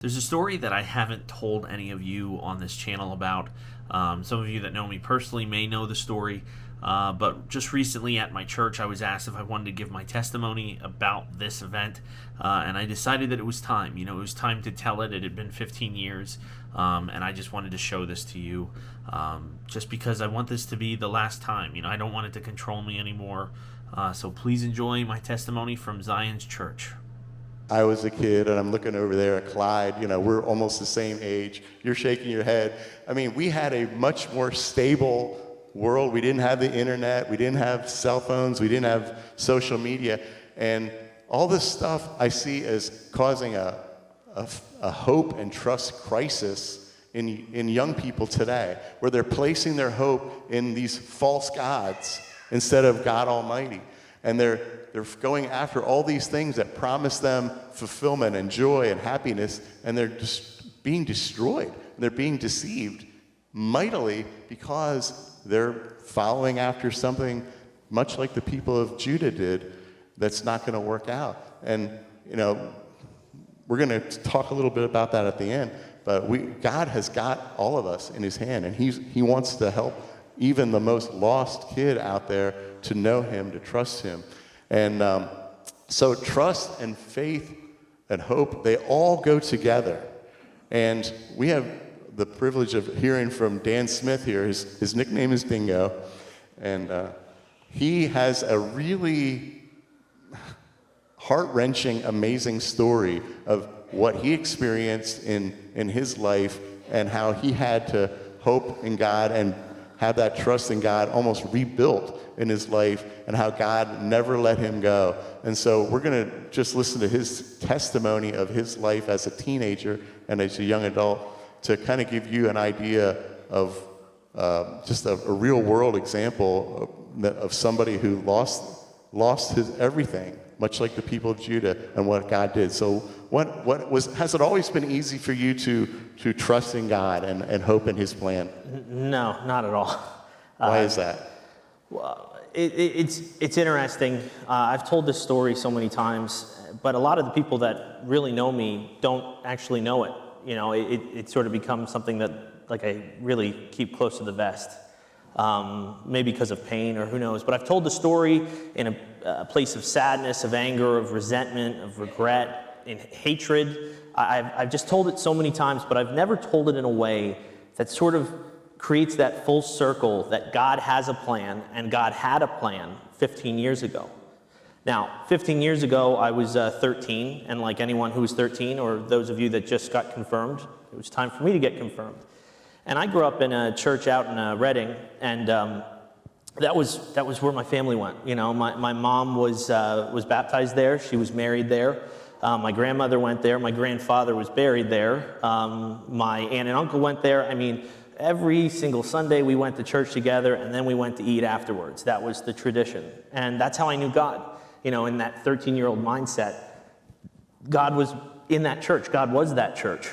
There's a story that I haven't told any of you on this channel about. Some of you that know me personally may know the story, but just recently at my church I was asked if I wanted to give my testimony about this event, and I decided that it was time. It was time to tell it. It had been 15 years, and I just wanted to show this to you, just because I want this to be the last time. I don't want it to control me anymore, so please enjoy my testimony from Zion's Church. I was a kid, and I'm looking over there at Clyde. We're almost the same age. You're shaking your head. I mean, we had a much more stable world. We didn't have the internet. We didn't have cell phones. We didn't have social media. And all this stuff I see as causing a hope and trust crisis in young people today, where they're placing their hope in these false gods instead of God Almighty. And they're going after all these things that promise them fulfillment and joy and happiness, and they're just being destroyed. They're being deceived mightily because they're following after something much like the people of Judah did that's not going to work out. And, we're going to talk a little bit about that at the end, but God has got all of us in his hand, and he wants to help even the most lost kid out there to know him, to trust him. And so trust and faith and hope, they all go together. And we have the privilege of hearing from Dan Smith here. His nickname is Dingo. And he has a really heart-wrenching, amazing story of what he experienced in his life and how he had to hope in God and have that trust in God almost rebuilt in his life, and how God never let him go. And so we're going to just listen to his testimony of his life as a teenager and as a young adult to kind of give you an idea of just a real world example of somebody who lost his everything, much like the people of Judah, and what God did. So has it always been easy for you to trust in God and hope in his plan? No, not at all. Why is that? Well, it's interesting. I've told this story so many times, but a lot of the people that really know me don't actually know it. It sort of becomes something that I really keep close to the vest. Maybe because of pain or who knows. But I've told the story in a place of sadness, of anger, of resentment, of regret, in hatred. I've just told it so many times, but I've never told it in a way that sort of creates that full circle that God has a plan, and God had a plan 15 years ago. Now, 15 years ago, I was 13, and like anyone who was 13, or those of you that just got confirmed, it was time for me to get confirmed. And I grew up in a church out in Reading, and that was where my family went. My mom was baptized there. She was married there. My grandmother went there. My grandfather was buried there. My aunt and uncle went there. I mean, every single Sunday we went to church together, and then we went to eat afterwards. That was the tradition. And that's how I knew God. In that 13-year-old mindset, God was in that church. God was that church.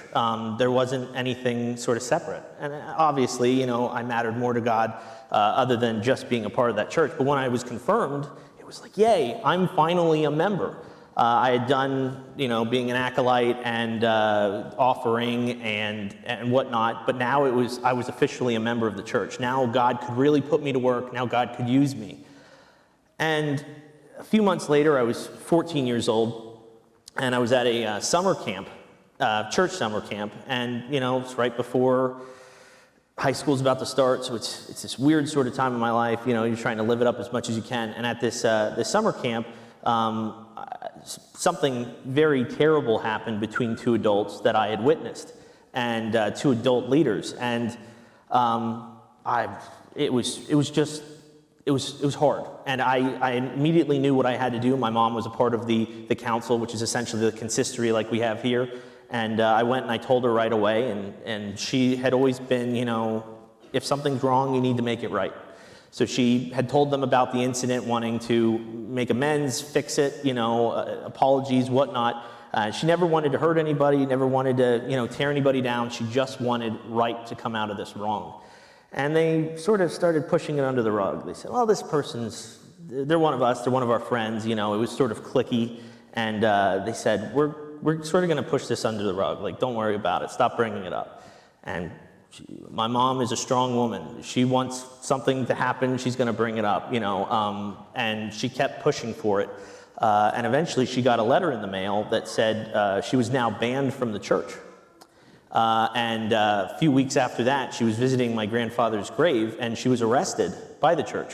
There wasn't anything sort of separate. And obviously, I mattered more to God other than just being a part of that church. But when I was confirmed, it was like, yay, I'm finally a member. I had done, being an acolyte and offering and whatnot, but now I was officially a member of the church. Now God could really put me to work. Now God could use me. And a few months later, I was 14 years old, and I was at a summer camp, church summer camp, and it's right before high school's about to start, so it's this weird sort of time in my life. You're trying to live it up as much as you can. And at this summer camp, something very terrible happened between two adults that I had witnessed, and two adult leaders, and it was hard, and I immediately knew what I had to do. My mom was a part of the council, which is essentially the consistory like we have here, and I went and I told her right away, and she had always been, if something's wrong, you need to make it right. So she had told them about the incident, wanting to make amends, fix it, apologies, whatnot. She never wanted to hurt anybody, never wanted to, tear anybody down. She just wanted right to come out of this wrong. And they sort of started pushing it under the rug. They said, well, this person's, they're one of us, they're one of our friends. It was sort of cliquey. And they said, we're we're sort of going to push this under the rug. Like, don't worry about it. Stop bringing it up. And my mom is a strong woman. She wants something to happen. She's going to bring it up, and she kept pushing for it. And eventually she got a letter in the mail that said she was now banned from the church. And a few weeks after that, she was visiting my grandfather's grave, and she was arrested by the church,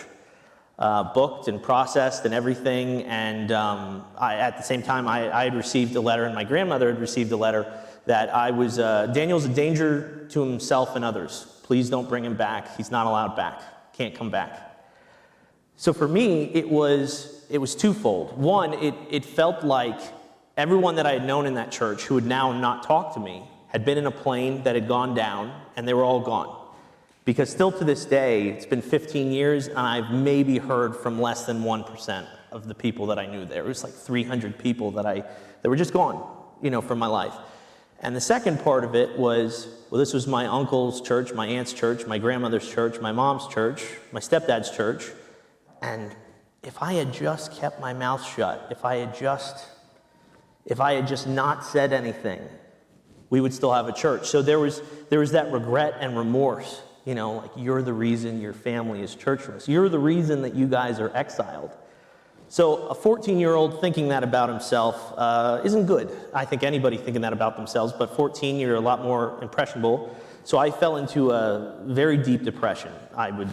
booked and processed and everything. And at the same time, I had received a letter, and my grandmother had received a letter that Daniel's a danger to himself and others. Please don't bring him back. He's not allowed back. Can't come back. So for me, it was twofold. One, it felt like everyone that I had known in that church who would now not talk to me had been in a plane that had gone down, and they were all gone. Because still to this day, it's been 15 years, and I've maybe heard from less than 1% of the people that I knew there. It was like 300 people that were just gone, from my life. And the second part of it was, this was my uncle's church, my aunt's church, my grandmother's church, my mom's church, my stepdad's church. And if I had just kept my mouth shut, if I had just not said anything, we would still have a church. So there was that regret and remorse, like, you're the reason your family is churchless. You're the reason that you guys are exiled. So a 14-year-old thinking that about himself isn't good. I think anybody thinking that about themselves, but 14, you're a lot more impressionable. So I fell into a very deep depression. I would,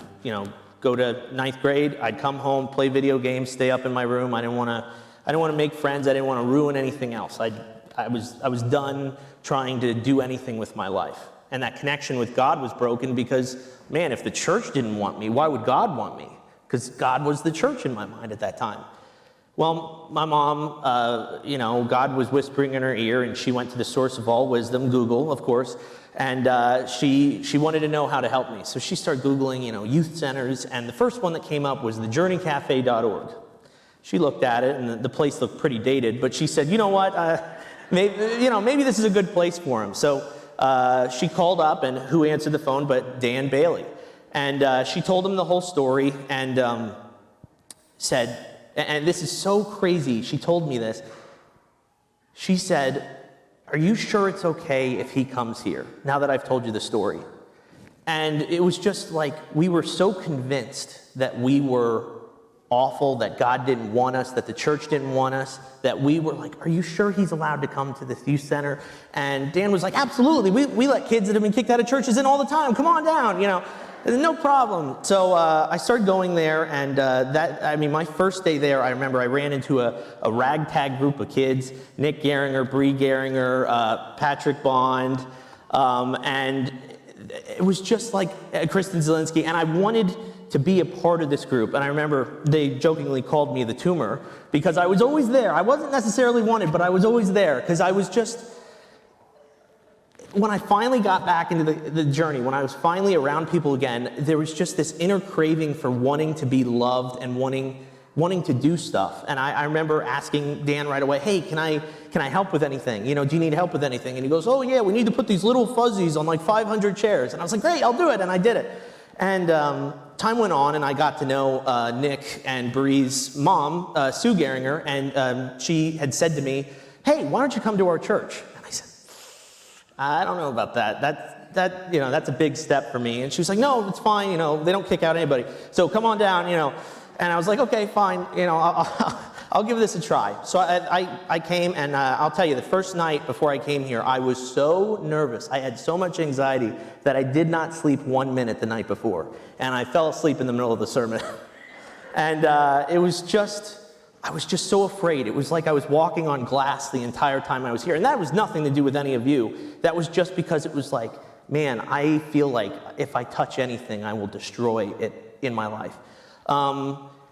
go to ninth grade. I'd come home, play video games, stay up in my room. I didn't want to make friends. I didn't want to ruin anything else. I was done trying to do anything with my life. And that connection with God was broken because, man, if the church didn't want me, why would God want me? Because God was the church in my mind at that time. Well, my mom, God was whispering in her ear, and she went to the source of all wisdom, Google, of course, and she wanted to know how to help me. So she started Googling, youth centers, and the first one that came up was thejourneycafe.org. She looked at it, and the place looked pretty dated, but she said, you know what, maybe this is a good place for him. So she called up, and who answered the phone but Dan Bailey. And she told him the whole story and said, and this is so crazy, she told me this. She said, are you sure it's okay if he comes here, now that I've told you the story? And it was just like, we were so convinced that we were awful, that God didn't want us, that the church didn't want us, that we were like, are you sure he's allowed to come to this youth center? And Dan was like, absolutely, we let kids that have been kicked out of churches in all the time, come on down, no problem. So I started going there, and my first day there, I remember I ran into a ragtag group of kids, Nick Gehringer, Bree Gehringer, Patrick Bond, and it was just like Kristen Zielinski, and I wanted to be a part of this group. And I remember they jokingly called me the tumor because I was always there. I wasn't necessarily wanted, but I was always there because I was just, when I finally got back into the journey, when I was finally around people again, there was just this inner craving for wanting to be loved and wanting to do stuff. And I remember asking Dan right away, hey, can I help with anything? Do you need help with anything? And he goes, oh yeah, we need to put these little fuzzies on like 500 chairs. And I was like, great, I'll do it. And I did it. And time went on, and I got to know Nick and Bree's mom, Sue Gehringer, and she had said to me, hey, why don't you come to our church? And I said, I don't know about that. That's a big step for me. And she was like, no, it's fine. They don't kick out anybody. So come on down. And I was like, okay, fine. I'll give this a try. So I came, and I'll tell you, the first night before I came here, I was so nervous. I had so much anxiety that I did not sleep 1 minute the night before. And I fell asleep in the middle of the sermon. And I was just so afraid. It was like I was walking on glass the entire time I was here. And that was nothing to do with any of you. That was just because it was like, man, I feel like if I touch anything, I will destroy it in my life.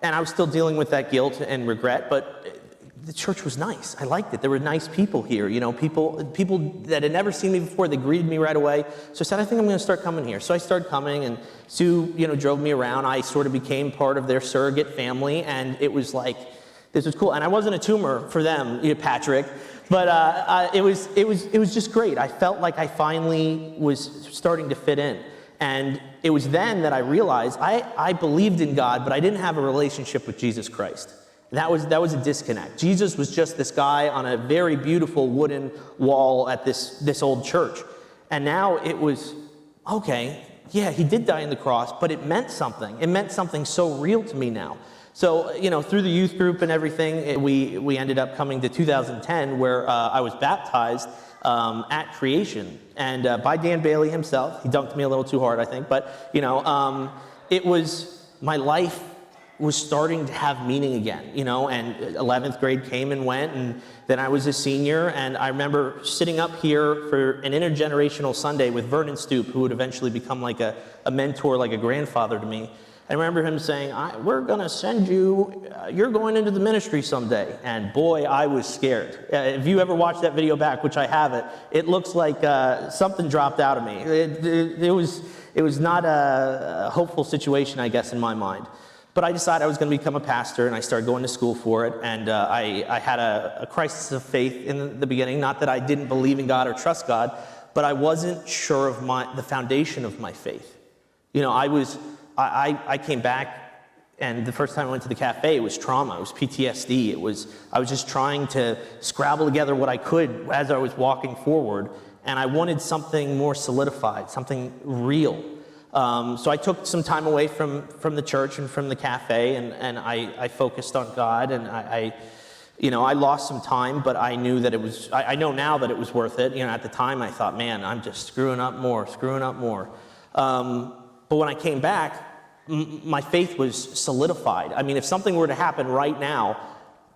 And I was still dealing with that guilt and regret, but the church was nice. I liked it. There were nice people here, people that had never seen me before. They greeted me right away. So I said, I think I'm going to start coming here. So I started coming, and Sue, drove me around. I sort of became part of their surrogate family, and it was like, this was cool. And I wasn't a tumor for them, Patrick, but it was just great. I felt like I finally was starting to fit in. And it was then that I realized I believed in God, but I didn't have a relationship with Jesus Christ. That was a disconnect. Jesus was just this guy on a very beautiful wooden wall at this old church. And now it was, okay, yeah, he did die on the cross, but it meant something. It meant something so real to me now. So, through the youth group and everything, we ended up coming to 2010 where I was baptized at creation, and by Dan Bailey himself. He dunked me a little too hard, I think, but it was, my life was starting to have meaning again, and 11th grade came and went, and then I was a senior, and I remember sitting up here for an intergenerational Sunday with Vernon Stoop, who would eventually become like a mentor, like a grandfather to me. I remember him saying, we're going to send you, you're going into the ministry someday. And boy, I was scared. If you ever watch that video back, which I haven't, it looks like something dropped out of me. It was not a hopeful situation, I guess, in my mind. But I decided I was going to become a pastor, and I started going to school for it. And I had a crisis of faith in the beginning. Not that I didn't believe in God or trust God, but I wasn't sure of the foundation of my faith. I came back, and the first time I went to the cafe, it was trauma. It was PTSD. I was just trying to scrabble together what I could as I was walking forward, and I wanted something more solidified, something real. So I took some time away from the church and from the cafe, and I focused on God, and I lost some time, but I knew that I know now that it was worth it. At the time I thought, man, I'm just screwing up more. But when I came back, my faith was solidified. I mean, if something were to happen right now,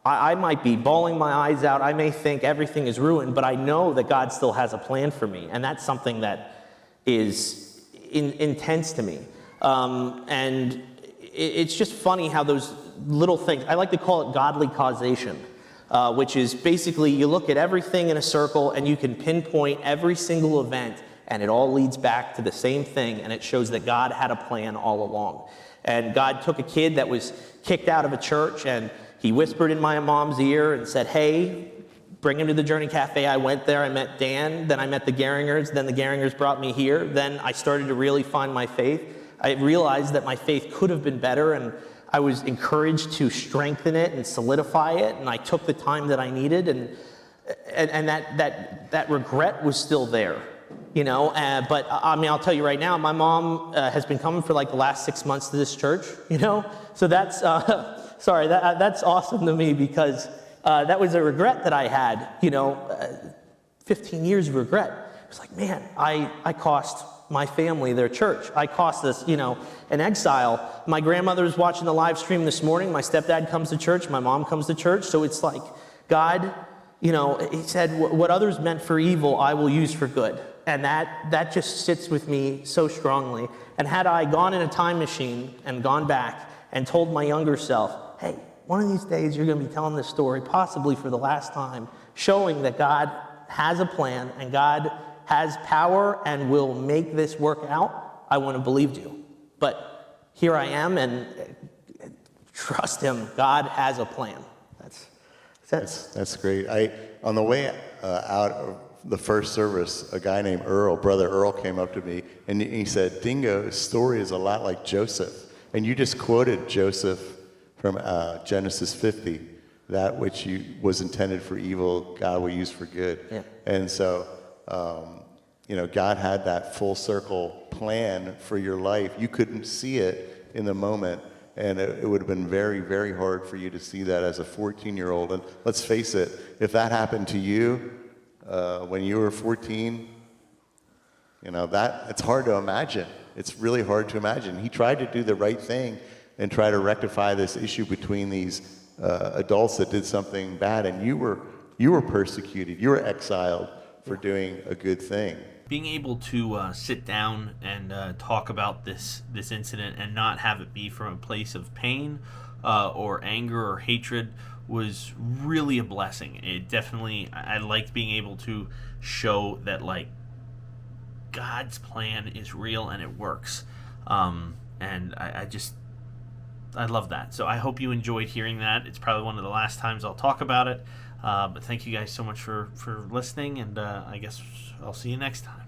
I might be bawling my eyes out. I may think everything is ruined, but I know that God still has a plan for me. And that's something that is intense to me. And it's just funny how those little things, I like to call it godly causation, which is basically you look at everything in a circle and you can pinpoint every single event, and it all leads back to the same thing, and it shows that God had a plan all along. And God took a kid that was kicked out of a church, and he whispered in my mom's ear and said, hey, bring him to the Journey Cafe. I went there, I met Dan, then I met the Geringers, then the Geringers brought me here. Then I started to really find my faith. I realized that my faith could have been better, and I was encouraged to strengthen it and solidify it, and I took the time that I needed, and that regret was still there. But I mean, I'll tell you right now, my mom has been coming for like the last 6 months to this church, so that's, that's awesome to me, because that was a regret that I had, 15 years of regret. It was like, man, I cost my family their church. I cost us, an exile. My grandmother was watching the live stream this morning. My stepdad comes to church. My mom comes to church. So it's like, God, he said, what others meant for evil, I will use for good. And that just sits with me so strongly. And had I gone in a time machine and gone back and told my younger self, hey, one of these days you're going to be telling this story, possibly for the last time, showing that God has a plan and God has power and will make this work out, I wouldn't have believed you. But here I am, and trust him, God has a plan. That's great. On the way out of the first service, a guy named Brother Earl, came up to me, and he said, Dingo's story is a lot like Joseph. And you just quoted Joseph from Genesis 50, that which was intended for evil, God will use for good. Yeah. And so, God had that full circle plan for your life. You couldn't see it in the moment, and it would have been very, very hard for you to see that as a 14-year-old. And let's face it, if that happened to you when you were 14, it's hard to imagine. It's really hard to imagine. He tried to do the right thing and try to rectify this issue between these adults that did something bad, and you were persecuted. You were exiled for doing a good thing. Being able to sit down and talk about this incident and not have it be from a place of pain or anger or hatred was really a blessing. It definitely, I liked being able to show that, like, God's plan is real and it works. And I love that. So I hope you enjoyed hearing that. It's probably one of the last times I'll talk about it. But thank you guys so much for listening, and I guess I'll see you next time.